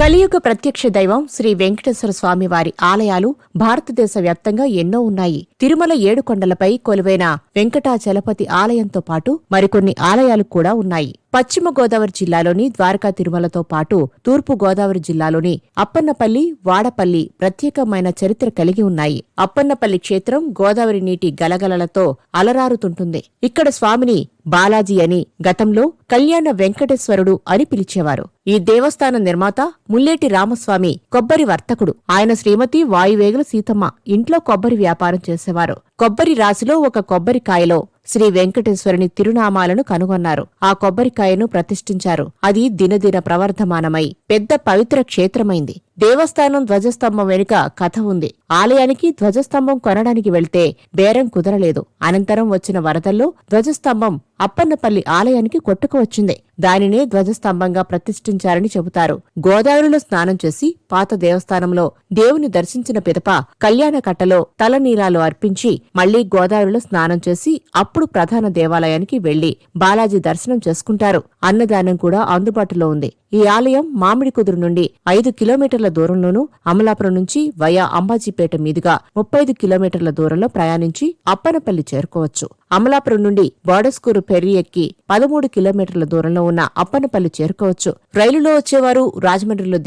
కలియుగ ప్రత్యక్ష దైవం శ్రీ వెంకటేశ్వర స్వామి వారి ఆలయాలు భారతదేశ వ్యాప్తంగా ఎన్నో ఉన్నాయి. తిరుమల ఏడుకొండలపై కొలువైన వెంకటాచలపతి ఆలయంతో పాటు మరికొన్ని ఆలయాలు కూడా ఉన్నాయి. పశ్చిమ గోదావరి జిల్లాలోని ద్వారకా తిరుమలతో పాటు తూర్పు గోదావరి జిల్లాలోని అప్పన్నపల్లి, వాడపల్లి ప్రత్యేకమైన చరిత్ర కలిగి ఉన్నాయి. అప్పన్నపల్లి క్షేత్రం గోదావరి నీటి గలగలలతో అలరారుతుంటుంది. ఇక్కడ స్వామిని బాలాజీ అని, గతంలో కళ్యాణ వెంకటేశ్వరుడు అని పిలిచేవారు. ఈ దేవస్థాన నిర్మాత ముల్లేటి రామస్వామి కొబ్బరి వర్తకుడు. ఆయన శ్రీమతి వాయువేగుల సీతమ్మ ఇంట్లో కొబ్బరి వ్యాపారం చేసేవారు. కొబ్బరి రాశిలో ఒక కొబ్బరికాయలో శ్రీ వెంకటేశ్వరుని తిరునామాలను కనుగొన్నారు. ఆ కొబ్బరికాయను ప్రతిష్ఠించారు. అది దినదిన ప్రవర్ధమానమై పెద్ద పవిత్ర క్షేత్రమైంది. దేవస్థానం ధ్వజస్తంభం వెనుక కథ ఉంది. ఆలయానికి ధ్వజస్తంభం కొనడానికి వెళ్తే బేరం కుదరలేదు. అనంతరం వచ్చిన వరదల్లో ధ్వజస్తంభం అప్పన్నపల్లి ఆలయానికి కొట్టుకువచ్చింది. దానినే ధ్వజస్తంభంగా ప్రతిష్ఠించారని చెబుతారు. గోదావరిలో స్నానం చేసి పాత దేవస్థానంలో దేవుని దర్శించిన పిదప కళ్యాణకట్టలో తలనీలాలు అర్పించి మళ్లీ గోదావరిలో స్నానం చేసి అప్పుడు ప్రధాన దేవాలయానికి వెళ్లి బాలాజీ దర్శనం చేసుకుంటారు. అన్నదానం కూడా అందుబాటులో ఉంది. ఈ ఆలయం మామిడికుదురు నుండి 5 కిలోమీటర్ల దూరంలోనూ, అమలాపురం నుంచి వయా అంబాజీపేట మీదుగా 35 కిలోమీటర్ల దూరంలో ప్రయాణించి అప్పనపల్లి చేరుకోవచ్చు. అమలాపురం నుండి బోడస్కూరు ఫెర్రీ ఎక్కి 13 కిలోమీటర్ల దూరంలో ఉన్న అప్పనపల్లి చేరుకోవచ్చు. రైలులో వచ్చేవారు రాజమండ్రిలో